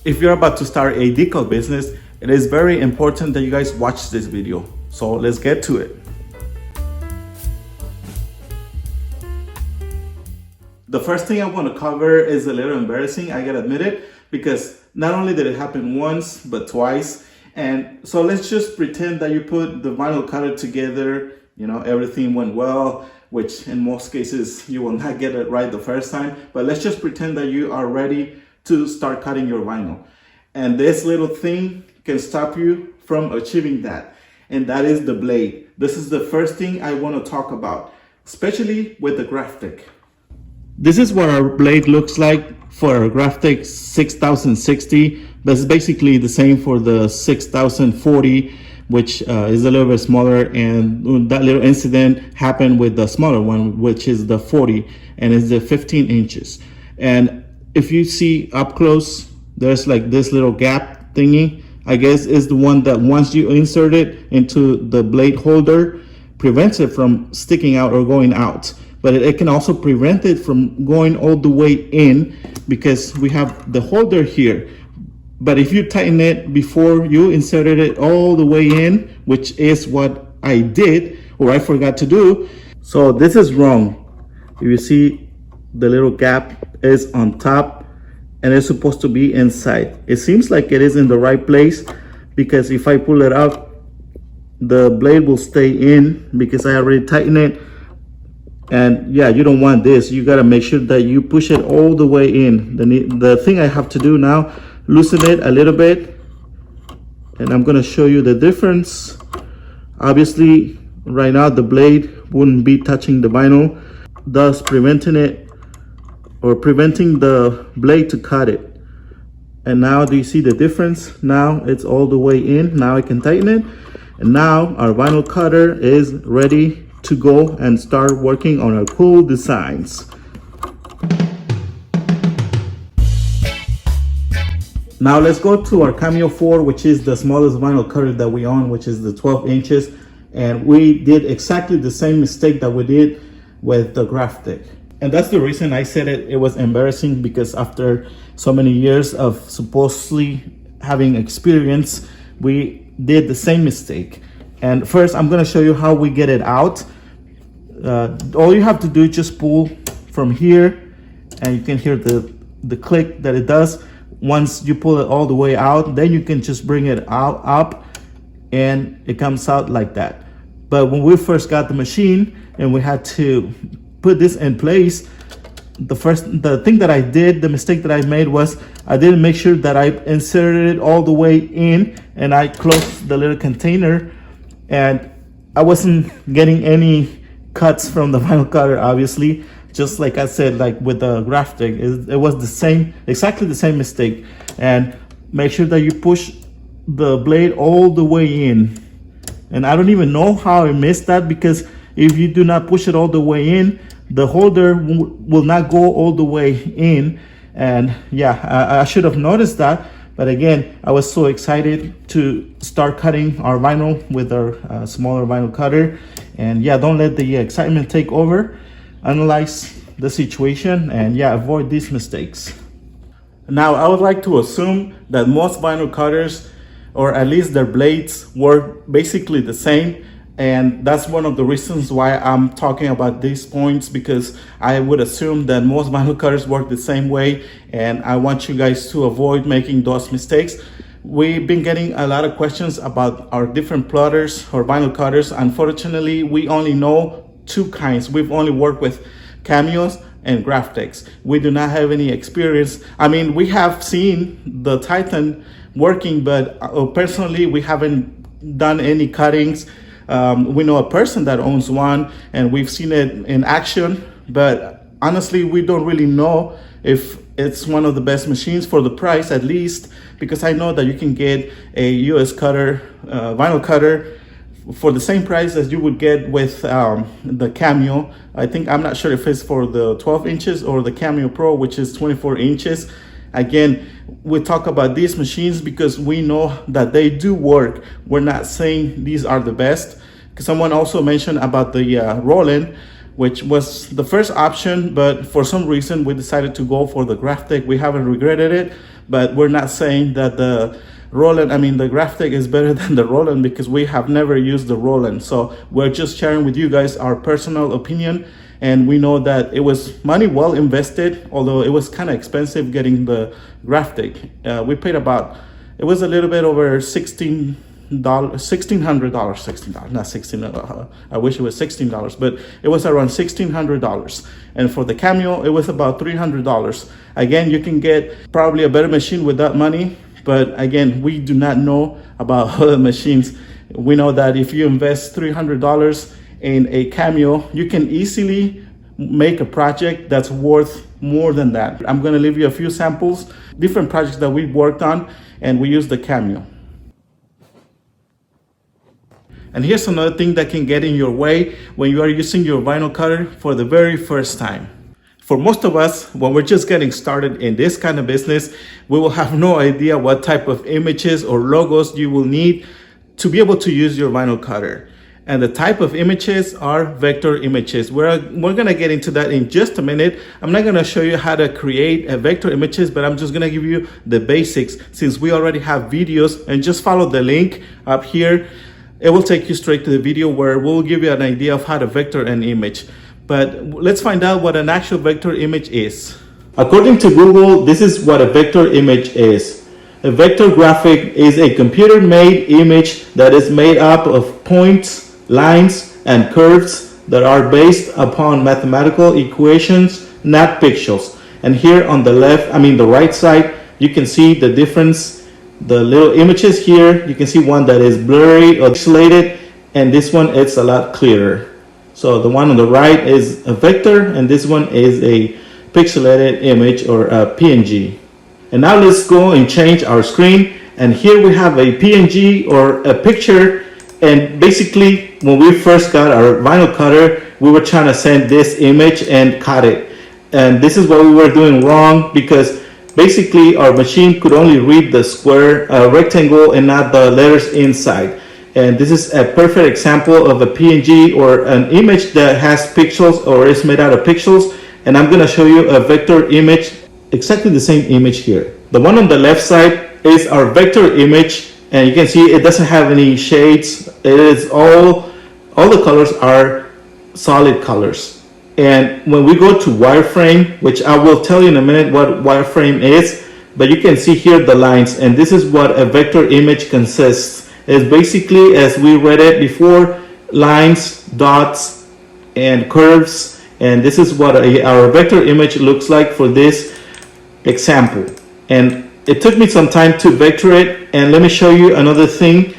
If you're about to start a decal business, it is very important that you guys watch this video. So let's get to it. The first thing I want to cover is a little embarrassing, I gotta admit it, because not only did it happen once, but twice. And so let's just pretend that you put the vinyl cutter together, you know, everything went well, which in most cases you will not get it right the first time, but let's just pretend that you are ready to start cutting your vinyl. And this little thing can stop you from achieving that. And that is the blade. This is the first thing I want to talk about, especially with the Graphic. This is what our blade looks like for our Graphic 6060, but it's basically the same for the 6040, which is a little bit smaller, and that little incident happened with the smaller one, which is the 40, and it's the 15 inches. And if you see up close, there's like this little gap thingy. I guess is the one that once you insert it into the blade holder, prevents it from sticking out or going out. But it can also prevent it from going all the way in, because we have the holder here. But if you tighten it before you inserted it all the way in, which is what I did or I forgot to do, so this is wrong. If you see, the little gap is on top and it's supposed to be inside. It seems like it is in the right place, because if I pull it out, the blade will stay in because I already tightened it. And yeah, you don't want this. You got to make sure that you push it all the way in. The thing I have to do now, loosen it a little bit, and I'm going to show you the difference. Obviously right now the blade wouldn't be touching the vinyl, thus preventing the blade to cut it. And now do you see the difference? Now it's all the way in. Now I can tighten it, and now our vinyl cutter is ready to go and start working on our cool designs. Now let's go to our Cameo 4, which is the smallest vinyl cutter that we own, which is the 12 inches. And we did exactly the same mistake that we did with the Graphic. And that's the reason I said it was embarrassing, because after so many years of supposedly having experience, we did the same mistake. And first, I'm gonna show you how we get it out. All you have to do is just pull from here, and you can hear the click that it does. Once you pull it all the way out, then you can just bring it out up, and it comes out like that. But when we first got the machine and we had to put this in place, the thing that I did, the mistake that I made, was I didn't make sure that I inserted it all the way in, and I closed the little container, and I wasn't getting any cuts from the vinyl cutter, obviously. Just like I said, like with the Graphic, it was exactly the same mistake. And make sure that you push the blade all the way in. And I don't even know how I missed that, because if you do not push it all the way in, the holder will not go all the way in. And yeah, I should have noticed that. But again, I was so excited to start cutting our vinyl with our smaller vinyl cutter. And yeah, don't let the excitement take over. Analyze the situation, and yeah, avoid these mistakes. Now, I would like to assume that most vinyl cutters, or at least their blades, work basically the same. And that's one of the reasons why I'm talking about these points, because I would assume that most vinyl cutters work the same way, and I want you guys to avoid making those mistakes. We've been getting a lot of questions about our different plotters or vinyl cutters. Unfortunately, we only know two kinds. We've only worked with Cameos and Graphics. We do not have any experience. I mean, we have seen the Titan working, but personally, we haven't done any cuttings. We know a person that owns one, and we've seen it in action, but honestly, we don't really know if it's one of the best machines for the price, at least, because I know that you can get a US cutter, vinyl cutter, for the same price as you would get with the Cameo. I'm not sure if it's for the 12 inches or the Cameo Pro, which is 24 inches. Again, we talk about these machines because we know that they do work. We're not saying these are the best. Someone also mentioned about the Roland, which was the first option, but for some reason we decided to go for the Graphic. We haven't regretted it, but we're not saying that the Graphic is better than the Roland, because we have never used the Roland. So we're just sharing with you guys our personal opinion, and we know that it was money well invested, although it was kind of expensive getting the Graphic. We paid about, it was a little bit over $1,600, not 16. I wish it was $16, but it was around $1,600. And for the Cameo, it was about $300. Again, you can get probably a better machine with that money, but again, we do not know about other machines. We know that if you invest $300 in a Cameo, you can easily make a project that's worth more than that. I'm going to leave you a few samples, different projects that we've worked on, and we use the Cameo. And here's another thing that can get in your way when you are using your vinyl cutter for the very first time. For most of us, when we're just getting started in this kind of business, we will have no idea what type of images or logos you will need to be able to use your vinyl cutter. And the type of images are vector images. We're going to get into that in just a minute. I'm not going to show you how to create a vector images, but I'm just going to give you the basics, since we already have videos. And just follow the link up here. It will take you straight to the video where we'll give you an idea of how to vector an image. But let's find out what an actual vector image is. According to Google, this is what a vector image is. A vector graphic is a computer-made image that is made up of points, lines, and curves that are based upon mathematical equations, not pixels. And here on the the right side, you can see the difference. The little images here, you can see one that is blurry or pixelated, and this one it's a lot clearer. So the one on the right is a vector, and this one is a pixelated image or a PNG. And now let's go and change our screen. And here we have a PNG or a picture. And basically, when we first got our vinyl cutter, we were trying to send this image and cut it. And this is what we were doing wrong, because basically our machine could only read the square rectangle and not the letters inside. And this is a perfect example of a PNG or an image that has pixels or is made out of pixels. And I'm going to show you a vector image, exactly the same image here. The one on the left side is our vector image, and you can see it doesn't have any shades. It is all the colors are solid colors. And when we go to wireframe, which I will tell you in a minute what wireframe is, but you can see here the lines, and this is what a vector image consists. It's basically, as we read it before, lines, dots, and curves, and this is what our vector image looks like for this example. And it took me some time to vector it, and let me show you another thing.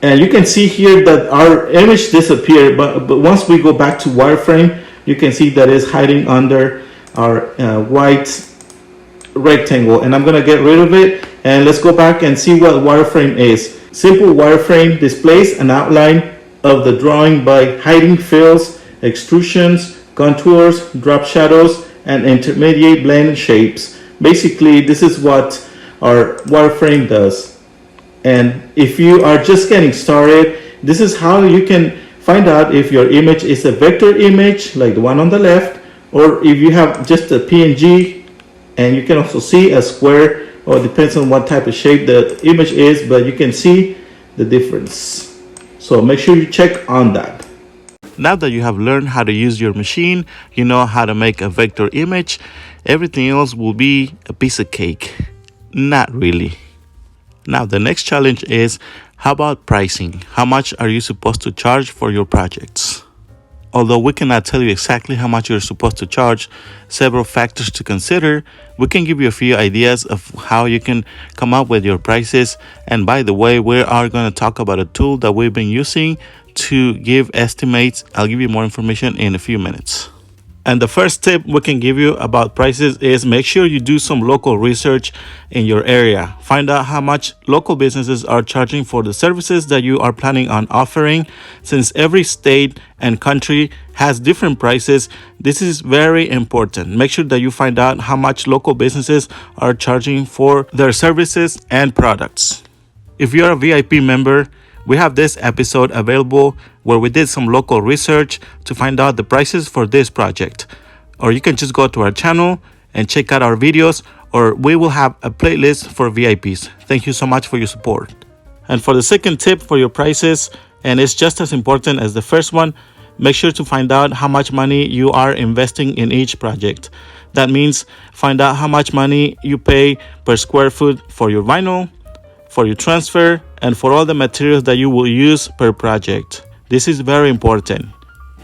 And you can see here that our image disappeared, but once we go back to wireframe, you can see that it's hiding under our white rectangle, and I'm going to get rid of it, and let's go back and see what wireframe is. Simple wireframe displays an outline of the drawing by hiding fills, extrusions, contours, drop shadows, and intermediate blend shapes. Basically, this is what our wireframe does. And if you are just getting started, this is how you can find out if your image is a vector image like the one on the left, or if you have just a PNG. And you can also see a square, or it depends on what type of shape the image is, but you can see the difference. So make sure you check on that. Now that you have learned how to use your machine, you know how to make a vector image, everything else will be a piece of cake. Not really. Now the next challenge is, how about pricing? How much are you supposed to charge for your projects? Although we cannot tell you exactly how much you're supposed to charge, several factors to consider, we can give you a few ideas of how you can come up with your prices. And by the way, we are going to talk about a tool that we've been using to give estimates. I'll give you more information in a few minutes. And the first tip we can give you about prices is make sure you do some local research in your area. Find out how much local businesses are charging for the services that you are planning on offering. Since every state and country has different prices, this is very important. Make sure that you find out how much local businesses are charging for their services and products. If you're a VIP member, we have this episode available where we did some local research to find out the prices for this project. Or you can just go to our channel and check out our videos, or we will have a playlist for VIPs. Thank you so much for your support. And for the second tip for your prices, and it's just as important as the first one, make sure to find out how much money you are investing in each project. That means find out how much money you pay per square foot for your vinyl, for your transfer, and for all the materials that you will use per project. This is very important.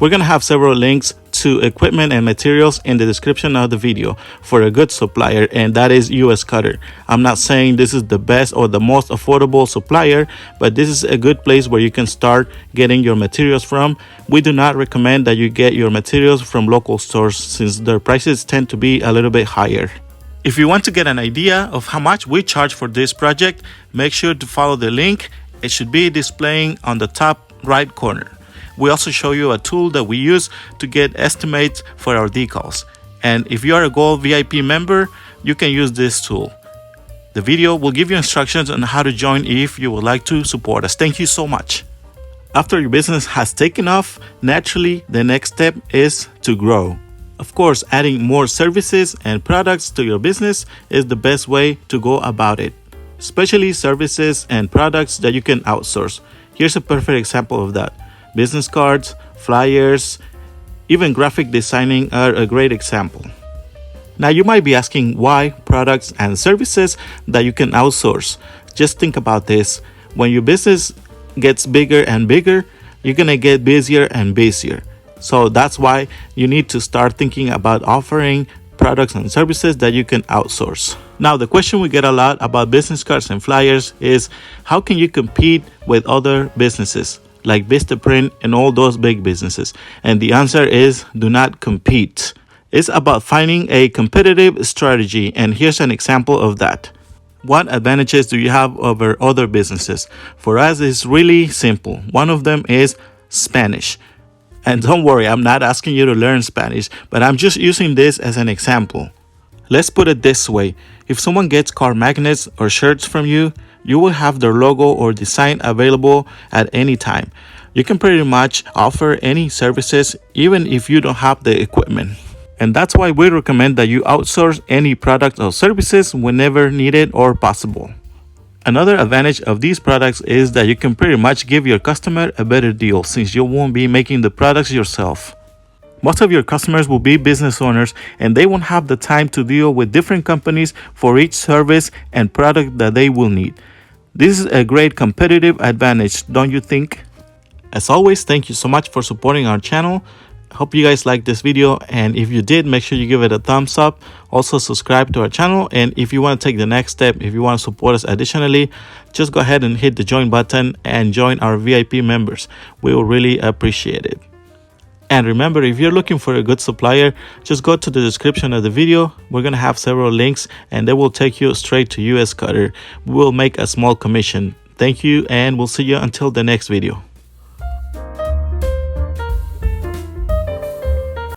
We're going to have several links to equipment and materials in the description of the video for a good supplier, and that is US Cutter. I'm not saying this is the best or the most affordable supplier, but this is a good place where you can start getting your materials from. We do not recommend that you get your materials from local stores since their prices tend to be a little bit higher. If you want to get an idea of how much we charge for this project, make sure to follow the link. It should be displaying on the top right corner. We also show you a tool that we use to get estimates for our decals. And if you are a Gold VIP member, you can use this tool. The video will give you instructions on how to join if you would like to support us. Thank you so much. After your business has taken off, naturally, the next step is to grow. Of course, adding more services and products to your business is the best way to go about it, especially services and products that you can outsource. Here's a perfect example of that. Business cards, flyers, even graphic designing are a great example. Now you might be asking why products and services that you can outsource. Just think about this. When your business gets bigger and bigger, you're gonna get busier and busier. So that's why you need to start thinking about offering products and services that you can outsource. Now, the question we get a lot about business cards and flyers is, how can you compete with other businesses like Vistaprint and all those big businesses? And the answer is, do not compete. It's about finding a competitive strategy, and here's an example of that. What advantages do you have over other businesses? For us, it's really simple. One of them is Spanish. And don't worry, I'm not asking you to learn Spanish, but I'm just using this as an example. Let's put it this way. If someone gets car magnets or shirts from you, you will have their logo or design available at any time. You can pretty much offer any services even if you don't have the equipment. And that's why we recommend that you outsource any product or services whenever needed or possible. Another advantage of these products is that you can pretty much give your customer a better deal since you won't be making the products yourself. Most of your customers will be business owners and they won't have the time to deal with different companies for each service and product that they will need. This is a great competitive advantage, don't you think? As always, thank you so much for supporting our channel. Hope you guys liked this video, and if you did, make sure you give it a thumbs up. Also subscribe to our channel, and if you want to take the next step, if you want to support us additionally, just go ahead and hit the join button and join our VIP members. We will really appreciate it. And remember, if you're looking for a good supplier, just go to the description of the video. We're going to have several links and they will take you straight to US Cutter. We will make a small commission. Thank you, and we'll see you until the next video.